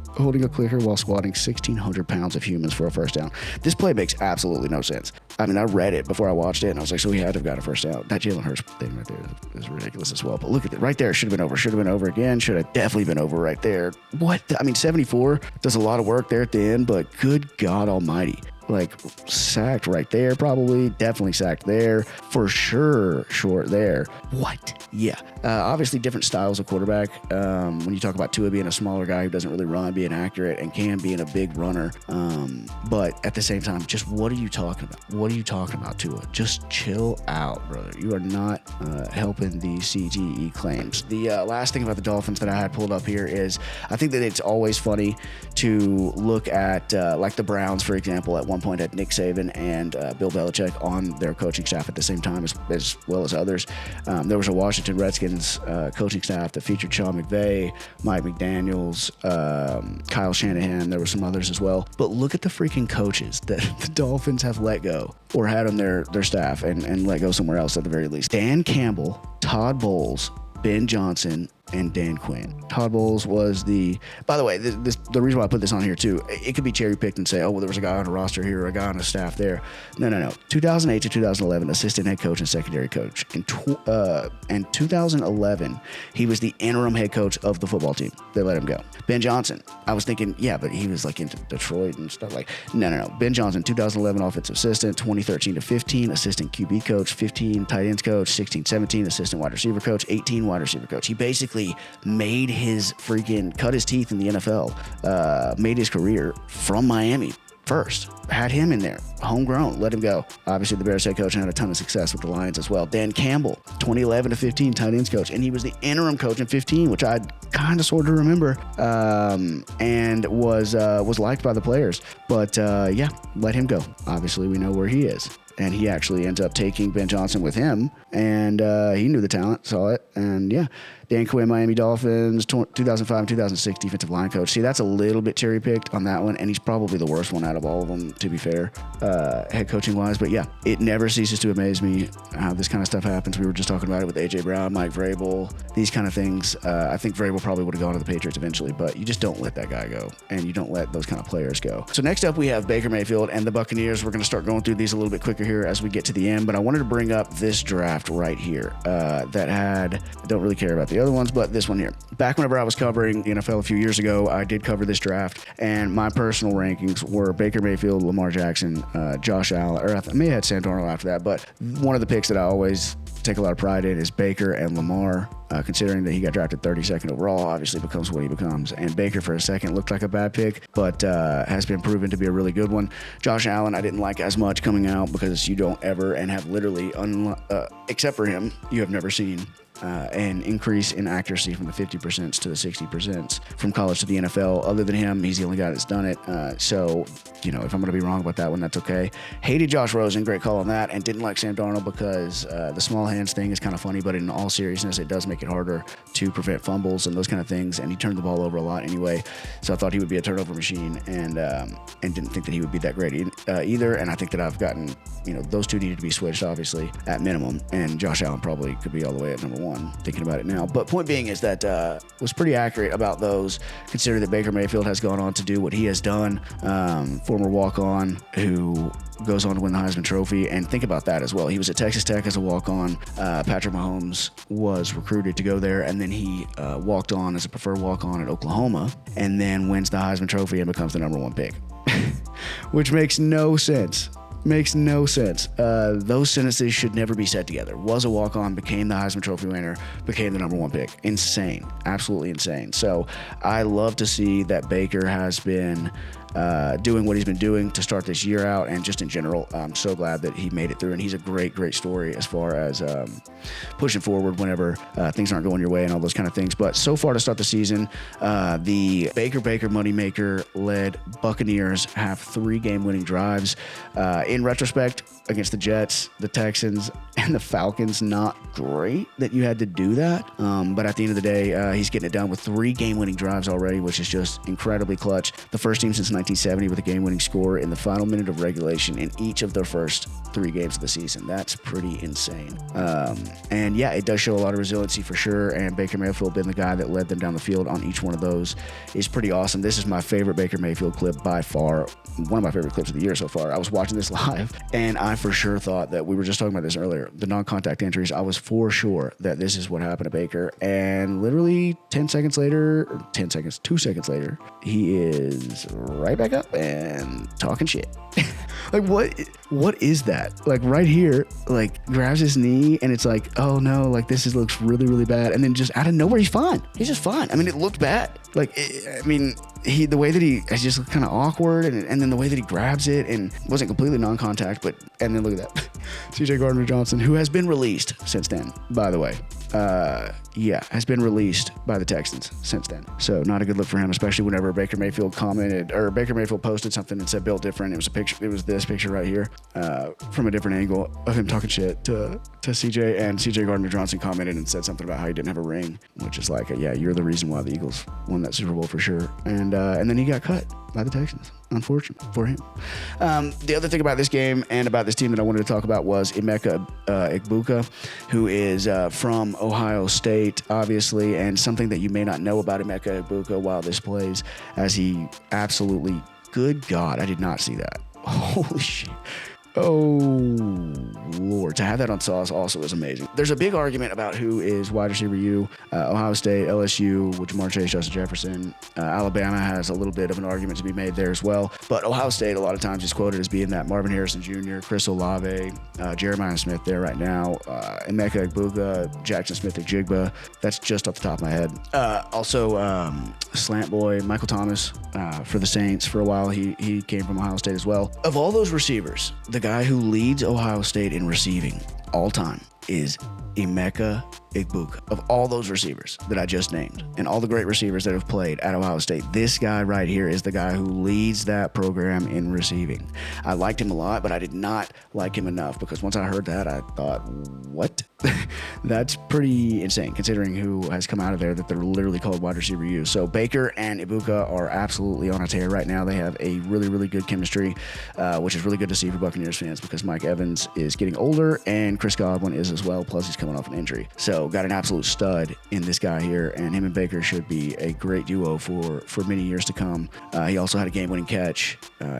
holding a clicker while squatting 1,600 pounds of humans for a first down. This play makes absolutely no sense. I mean, I read it before I watched it, and I was like, so he had to have got a first down. That Jalen Hurts thing right there is ridiculous as well. But look at it right there. Should have been over. Should have been over again. Should have definitely been over right there. What? I mean, 74 does a lot of work there at the end, but good God almighty. Like, sacked right there, probably. Definitely sacked there. For sure, short there. What? Yeah. Obviously, different styles of quarterback. When you talk about Tua being a smaller guy who doesn't really run, being accurate, and Cam being a big runner. But at the same time, just what are you talking about? What are you talking about, Tua? Just chill out, brother. You are not helping the CTE claims. The last thing about the Dolphins that I had pulled up here is I think that it's always funny to look at, like the Browns, for example, at one point had Nick Saban and Bill Belichick on their coaching staff at the same time, as well as others. There was a Washington Redskins coaching staff that featured Sean McVay, Mike McDaniels, Kyle Shanahan. There were some others as well. But look at the freaking coaches that the Dolphins have let go or had on their staff and let go somewhere else at the very least. Dan Campbell, Todd Bowles, Ben Johnson, and Dan Quinn. Todd Bowles was by the way, the reason why I put this on here too, it could be cherry picked and say, oh, well, there was a guy on a roster here or a guy on a staff there. No. 2008 to 2011, assistant head coach and secondary coach. In 2011, he was the interim head coach of the football team. They let him go. Ben Johnson, I was thinking, yeah, but he was like into Detroit and stuff like, no. Ben Johnson, 2011 offensive assistant, 2013 to 15, assistant QB coach, 15 tight ends coach, 16, 17, assistant wide receiver coach, 18 wide receiver coach. He basically made his cut his teeth in the NFL, made his career from Miami first. Had him in there, homegrown, let him go. Obviously, the Bears head coach had a ton of success with the Lions as well. Dan Campbell, 2011 to 15, tight ends coach, and he was the interim coach in 15, which I kind of sort of remember, and was liked by the players. But yeah, let him go. Obviously, we know where he is. And he actually ends up taking Ben Johnson with him, and he knew the talent, saw it, and yeah. Dan Quinn, Miami Dolphins, 2005 and 2006 defensive line coach. See, that's a little bit cherry-picked on that one, and he's probably the worst one out of all of them, to be fair, head coaching-wise. But yeah, it never ceases to amaze me how this kind of stuff happens. We were just talking about it with A.J. Brown, Mike Vrabel, these kind of things. I think Vrabel probably would have gone to the Patriots eventually, but you just don't let that guy go, and you don't let those kind of players go. So next up, we have Baker Mayfield and the Buccaneers. We're going to start going through these a little bit quicker here as we get to the end, but I wanted to bring up this draft right here that I don't really care about the other ones, but this one here. Back whenever I was covering the NFL a few years ago, I did cover this draft, and my personal rankings were Baker Mayfield, Lamar Jackson, Josh Allen, or I may have had Sam Darnold after that, but one of the picks that I always take a lot of pride in is Baker and Lamar. Considering that he got drafted 32nd overall, obviously becomes what he becomes. And Baker for a second looked like a bad pick, but has been proven to be a really good one. Josh Allen, I didn't like as much coming out because you don't ever and have literally, except for him, you have never seen an increase in accuracy from the 50% to the 60% from college to the NFL. Other than him, he's the only guy that's done it. So, if I'm going to be wrong about that one, that's okay. Hated Josh Rosen, great call on that, and didn't like Sam Darnold because the small hands thing is kind of funny, but in all seriousness, it does make it harder to prevent fumbles and those kind of things, and he turned the ball over a lot anyway. So I thought he would be a turnover machine, and didn't think that he would be that great either. And I think that I've gotten, those two needed to be switched, obviously, at minimum, and Josh Allen probably could be all the way at number one. one, thinking about it now. But point being is that was pretty accurate about those, considering that Baker Mayfield has gone on to do what he has done. Former walk-on who goes on to win the Heisman Trophy. And think about that as well. He was at Texas Tech as a walk-on. Patrick Mahomes was recruited to go there, and then he walked on as a preferred walk-on at Oklahoma, and then wins the Heisman Trophy and becomes the number one pick. Which makes no sense. Makes no sense. Those sentences should never be said together. Was a walk-on, became the Heisman Trophy winner, became the number one pick. Insane. Absolutely insane. So I love to see that Baker has been doing what he's been doing to start this year out, and just in general, I'm so glad that he made it through, and he's a great story as far as pushing forward whenever things aren't going your way and all those kind of things. But so far to start the season, the Baker Moneymaker led Buccaneers have 3 game-winning drives. In retrospect, against the Jets, the Texans, and the Falcons, not great that you had to do that. But at the end of the day, he's getting it done with 3 game-winning drives already, which is just incredibly clutch. The first team since 1970 with a game-winning score in the final minute of regulation in each of their first 3 games of the season. That's pretty insane. And yeah, it does show a lot of resiliency for sure. And Baker Mayfield being the guy that led them down the field on each one of those is pretty awesome. This is my favorite Baker Mayfield clip by far. One of my favorite clips of the year so far. I was watching this live, and I for sure thought that, we were just talking about this earlier, the non-contact injuries. I was for sure that this is what happened to Baker. And literally 2 seconds later, he is right back up and talking shit. Like, what is that? Like, right here, like, grabs his knee, and it's like, oh no, like, looks really bad. And then just out of nowhere, he's fine. He's just fine. I mean, it looked bad. Like, the way that he is just kind of awkward, and then the way that he grabs it, and wasn't completely non-contact, and then look at that. CJ Gardner-Johnson, who has been released since then, by the way. Has been released by the Texans since then. So not a good look for him, especially whenever Baker Mayfield posted something and said built different. It was this picture right here, from a different angle of him talking shit to CJ, and CJ Gardner-Johnson commented and said something about how he didn't have a ring, which is like, yeah, you're the reason why the Eagles won that Super Bowl for sure. And then he got cut by the Texans, unfortunate for him. The other thing about this game and about this team that I wanted to talk about was Ebuka, who is from Ohio State, obviously, and something that you may not know about Ebuka while this plays, as he absolutely, good God, I did not see that. Holy shit. Oh, Lord. To have that on Sauce also is amazing. There's a big argument about who is wide receiver U. Ohio State, LSU, with Jamar Chase, Justin Jefferson. Alabama has a little bit of an argument to be made there as well. But Ohio State, a lot of times, is quoted as being that Marvin Harrison Jr., Chris Olave, Jeremiah Smith there right now, Emeka Ebuka, Jackson Smith-Njigba. That's just off the top of my head. Also, slant boy Michael Thomas for the Saints for a while. He came from Ohio State as well. Of all those receivers, the guy who leads Ohio State in receiving all time is Emeka Ebuka. Of all those receivers that I just named and all the great receivers that have played at Ohio State, this guy right here is the guy who leads that program in receiving. I liked him a lot, but I did not like him enough, because once I heard that, I thought, what? That's pretty insane, considering who has come out of there that they're literally called wide receiver U. So Baker and Ebuka are absolutely on a tear right now. They have a really good chemistry, which is really good to see for Buccaneers fans, because Mike Evans is getting older and Chris Godwin is as well, plus he's coming off an injury. So got an absolute stud in this guy here, and him and Baker should be a great duo for many years to come. He also had a game-winning catch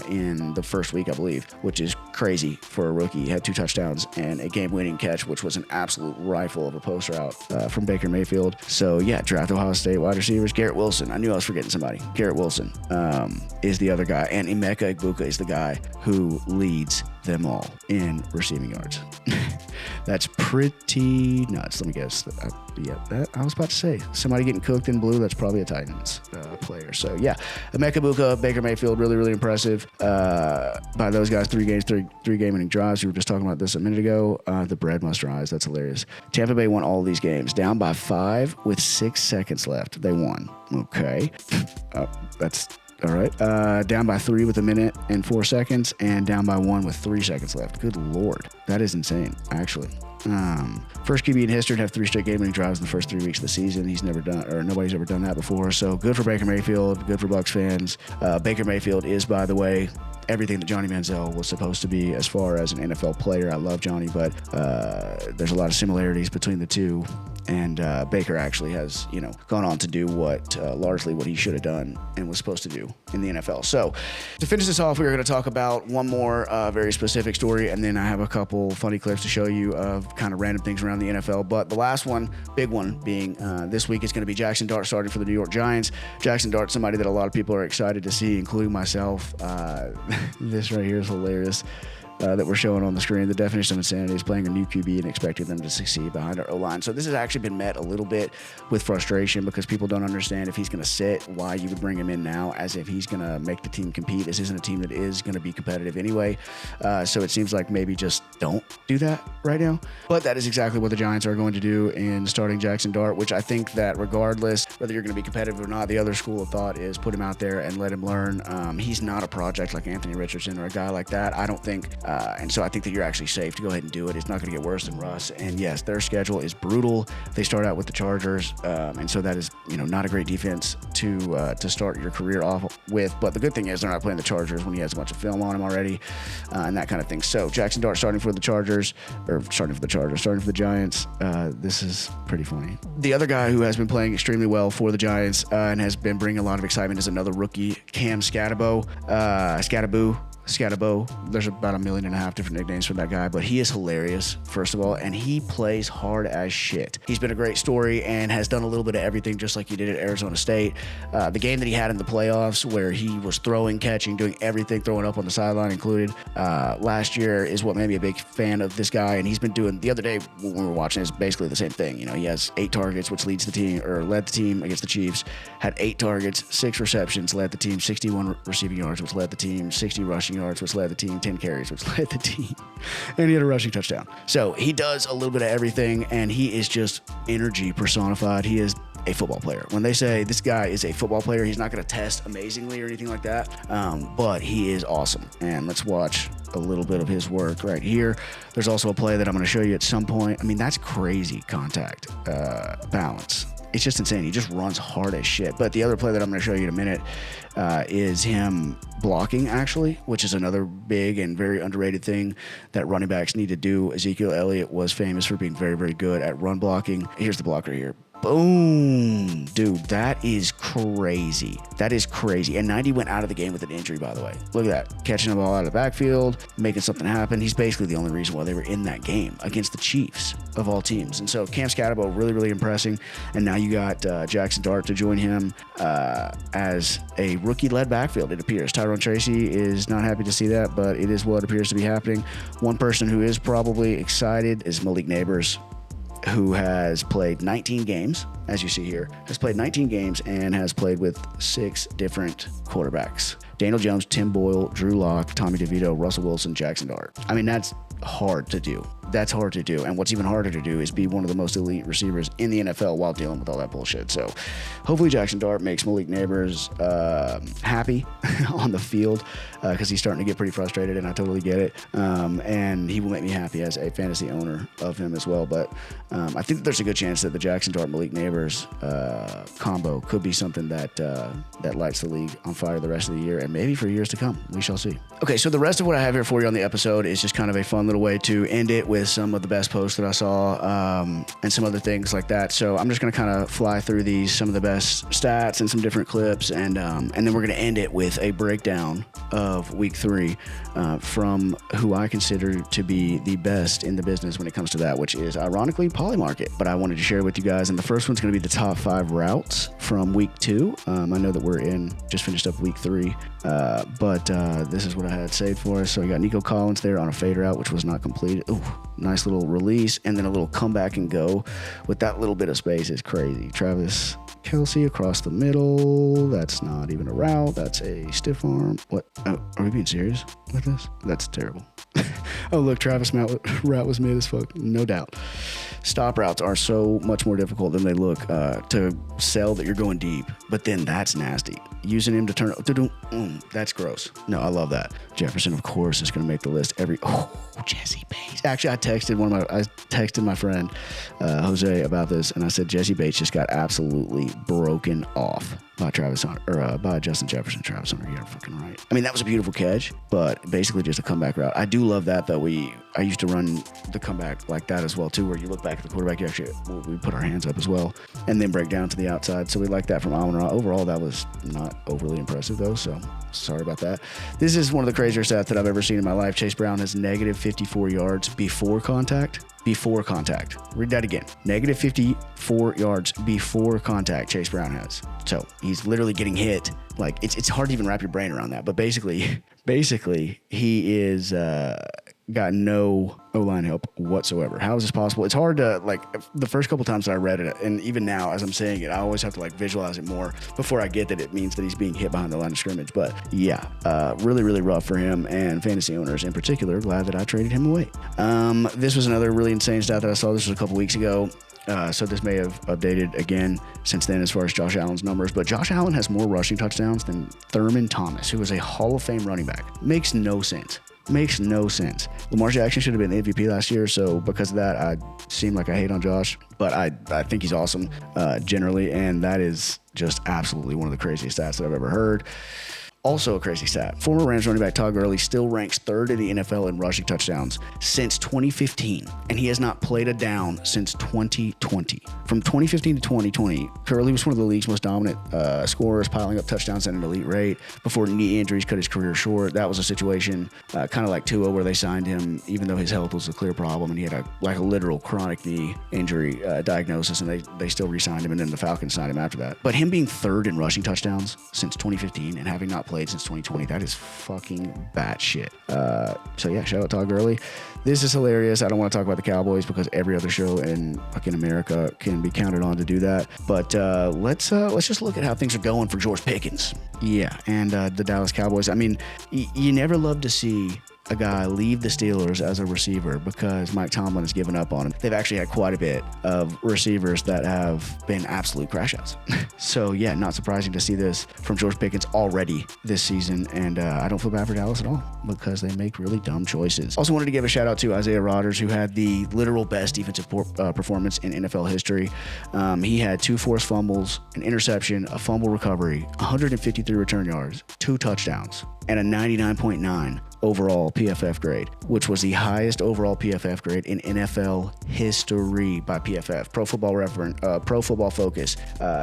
in the first week, I believe, which is crazy for a rookie. He had 2 touchdowns and a game-winning catch, which was an absolute rifle of a post route from Baker Mayfield. So yeah, draft Ohio State wide receivers. Garrett Wilson. I knew I was forgetting somebody. Garrett Wilson is the other guy, and Emeka Ebuka is the guy who leads them all in receiving yards. That's pretty nuts. Let me guess. I was about to say somebody getting cooked in blue. That's probably a Titans player. So yeah, Emeka Ebuka, Baker Mayfield, really impressive by those guys. 3 game-winning drives. We were just talking about this a minute ago. The bread must rise. That's hilarious. Tampa Bay won all of these games, down by 5 with 6 seconds left. They won. Okay, that's. All right. Down by 3 with 1 minute and 4 seconds, and down by 1 with 3 seconds left. Good Lord. That is insane, actually. First QB in history to have 3 straight game-winning drives in the first 3 weeks of the season. Nobody's ever done that before. So good for Baker Mayfield. Good for Bucs fans. Baker Mayfield is, by the way, everything that Johnny Manziel was supposed to be as far as an NFL player. I love Johnny, but there's a lot of similarities between the two. And Baker actually has, gone on to do largely what he should have done and was supposed to do in the NFL. So to finish this off, we're going to talk about one more very specific story, and then I have a couple funny clips to show you of kind of random things around the NFL. But the last one, big one, being this week is going to be Jackson Dart starting for the New York Giants. Jackson Dart, somebody that a lot of people are excited to see, including myself. This right here is hilarious. That we're showing on the screen. The definition of insanity is playing a new QB and expecting them to succeed behind our O-line. So this has actually been met a little bit with frustration because people don't understand if he's going to sit, why you would bring him in now, as if he's going to make the team compete. This isn't a team that is going to be competitive anyway. So it seems like maybe just don't do that right now. But that is exactly what the Giants are going to do in starting Jackson Dart, which I think that regardless whether you're going to be competitive or not, the other school of thought is put him out there and let him learn. He's not a project like Anthony Richardson or a guy like that. I don't think. And so I think that you're actually safe to go ahead and do it. It's not going to get worse than Russ. And yes, their schedule is brutal. They start out with the Chargers, and so that is, not a great defense to start your career off with. But the good thing is they're not playing the Chargers when he has a bunch of film on him already, and that kind of thing. So Jackson Dart starting for the Giants. This is pretty funny. The other guy who has been playing extremely well for the Giants and has been bringing a lot of excitement is another rookie, Cam Skattebo. Skattebo. There's about 1.5 million different nicknames for that guy, but he is hilarious, first of all, and he plays hard as shit. He's been a great story and has done a little bit of everything just like he did at Arizona State. The game that he had in the playoffs where he was throwing, catching, doing everything, throwing up on the sideline included, last year is what made me a big fan of this guy, and he's been doing, the other day when we were watching, is basically the same thing. He has 8 targets, which led the team against the Chiefs, had 8 targets, 6 receptions, led the team, 61 receiving yards, which led the team, 60 rushing yards, which led the team, 10 carries, which led the team, and he had a rushing touchdown. So he does a little bit of everything, and he is just energy personified. He is a football player. When they say this guy is a football player, he's not going to test amazingly or anything like that, but he is awesome. And let's watch a little bit of his work right here. There's also a play that I'm going to show you at some point. I mean, that's crazy contact balance. It's just insane. He just runs hard as shit. But the other play that I'm going to show you in a minute is him blocking, actually, which is another big and very underrated thing that running backs need to do. Ezekiel Elliott was famous for being very, very good at run blocking. Here's the block right here. Boom. Dude, that is crazy. That is crazy. And 90 went out of the game with an injury, by the way. Look at that. Catching the ball out of the backfield, making something happen. He's basically the only reason why they were in that game against the Chiefs of all teams. And so Cam Skattebo, really, really impressing. And now you got Jackson Dart to join him as a rookie-led backfield, it appears. Tyrone Tracy is not happy to see that, but it is what appears to be happening. One person who is probably excited is Malik Neighbors, who has played 19 games, as you see here, has played 19 games and has played with 6 different quarterbacks. Daniel Jones, Tim Boyle, Drew Lock, Tommy DeVito, Russell Wilson, Jackson Dart. I mean, that's hard to do. That's hard to do. And what's even harder to do is be one of the most elite receivers in the NFL while dealing with all that bullshit. So hopefully Jackson Dart makes Malik Neighbors happy on the field because he's starting to get pretty frustrated, and I totally get it. And he will make me happy as a fantasy owner of him as well. But I think that there's a good chance that the Jackson Dart Malik Neighbors combo could be something that lights the league on fire the rest of the year and maybe for years to come. We shall see. Okay, so the rest of what I have here for you on the episode is just kind of a fun little way to end it with some of the best posts that I saw and some other things like that. So I'm just going to kind of fly through some of the best stats and some different clips, and then we're going to end it with a breakdown of week 3 from who I consider to be the best in the business when it comes to that, which is ironically Polymarket. But I wanted to share with you guys, and the first one's going to be the top 5 routes from week 2. I know that we're just finished up week 3, but this is what I had saved for us. So we got Nico Collins there on a fade route, which was not completed. Ooh, nice little release, and then a little come back and go with that little bit of space is crazy. Travis Kelce across the middle. That's not even a route. That's a stiff arm. What? Oh, are we being serious with this? That's terrible. Oh, look, Travis route was made as fuck. No doubt. Stop routes are so much more difficult than they look to sell that you're going deep, but then that's nasty. Using him to turn, that's gross. No, I love that. Jefferson, of course, is going to make the list Jesse Bates. Actually, I texted my friend Jose about this, and I said Jesse Bates just got absolutely broken off by by Justin Jefferson. Travis Hunter, you're fucking right. I mean, that was a beautiful catch, but basically just a comeback route. I do love that, though. I used to run the comeback like that as well too, where you look back at the quarterback, you actually we put our hands up as well, and then break down to the outside. So we like that from Amon-Ra. Overall, that was not overly impressive though. So sorry about that. This is one of the crazier stats that I've ever seen in my life. Chase Brown has negative 54 yards before contact. Before contact. Read that again. Negative 54 yards before contact Chase Brown has. So he's literally getting hit. Like it's hard to even wrap your brain around that. But basically he is got no O-line help whatsoever. How is this possible? It's hard to, like, the first couple times that I read it, and even now as I'm saying it, I always have to like visualize it more before I get that it means that he's being hit behind the line of scrimmage. But yeah, really, really rough for him, and fantasy owners in particular, glad that I traded him away. This was another really insane stat that I saw. This was a couple weeks ago. So this may have updated again since then as far as Josh Allen's numbers, but Josh Allen has more rushing touchdowns than Thurman Thomas, who was a Hall of Fame running back. Makes no sense. Makes no sense. Lamar Jackson should have been the MVP last year, so because of that, I seem like I hate on Josh, but I think he's awesome generally, and that is just absolutely one of the craziest stats that I've ever heard. Also a crazy stat. Former Rams running back Todd Gurley still ranks third in the NFL in rushing touchdowns since 2015, and he has not played a down since 2020. From 2015 to 2020, Gurley was one of the league's most dominant scorers, piling up touchdowns at an elite rate before knee injuries cut his career short. That was a situation kind of like Tua, where they signed him even though his health was a clear problem, and he had a literal chronic knee injury diagnosis, and they still re-signed him, and then the Falcons signed him after that. But him being third in rushing touchdowns since 2015 and having not played since 2020, that is fucking batshit. So yeah, shout out Todd Gurley. This is hilarious. I don't want to talk about the Cowboys because every other show in fucking America can be counted on to do that. But let's just look at how things are going for George Pickens. Yeah, and the Dallas Cowboys. I mean, you never love to see a guy leave the Steelers as a receiver because Mike Tomlin has given up on him. They've actually had quite a bit of receivers that have been absolute crash outs. So yeah, not surprising to see this from George Pickens already this season, and I don't feel bad for Dallas at all because they make really dumb choices. Also wanted to give a shout out to Isaiah Rodgers, who had the literal best defensive performance in NFL history. He had 2 forced fumbles, an interception, a fumble recovery, 153 return yards, 2 touchdowns, and a 99.9 overall PFF grade, which was the highest overall PFF grade in NFL history by PFF. Pro Football Focus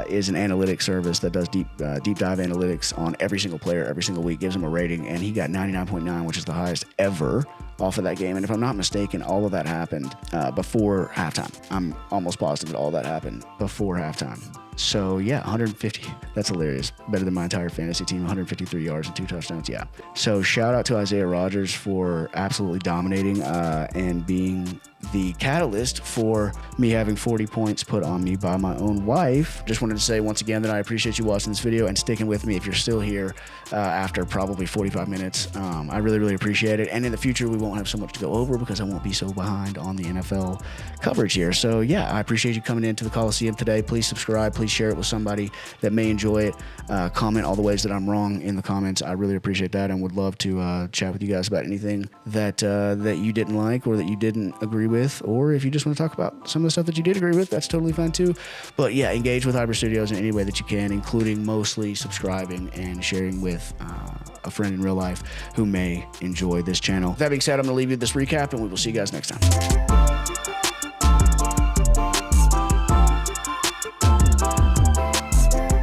is an analytics service that does deep dive analytics on every single player every single week, gives them a rating, and he got 99.9, which is the highest ever off of that game. And if I'm not mistaken, all of that happened before halftime. I'm almost positive that all that happened before halftime. So yeah, 150. That's hilarious. Better than my entire fantasy team. 153 yards and 2 touchdowns. Yeah. So shout out to Isaiah Rodgers for absolutely dominating and being the catalyst for me having 40 points put on me by my own wife. Just wanted to say once again that I appreciate you watching this video and sticking with me if you're still here after probably 45 minutes. I really, really appreciate it. And in the future, we won't have so much to go over because I won't be so behind on the NFL coverage here. So yeah, I appreciate you coming into the Coliseum today. Please subscribe. Please share it with somebody that may enjoy it. Comment all the ways that I'm wrong in the comments. I really appreciate that and would love to chat with you guys about anything that you didn't like or that you didn't agree with, or if you just want to talk about some of the stuff that you did agree with, that's totally fine too. But yeah, engage with Hybrid Studios in any way that you can, including mostly subscribing and sharing with a friend in real life who may enjoy this channel. That being said, I'm going to leave you with this recap, and we will see you guys next time.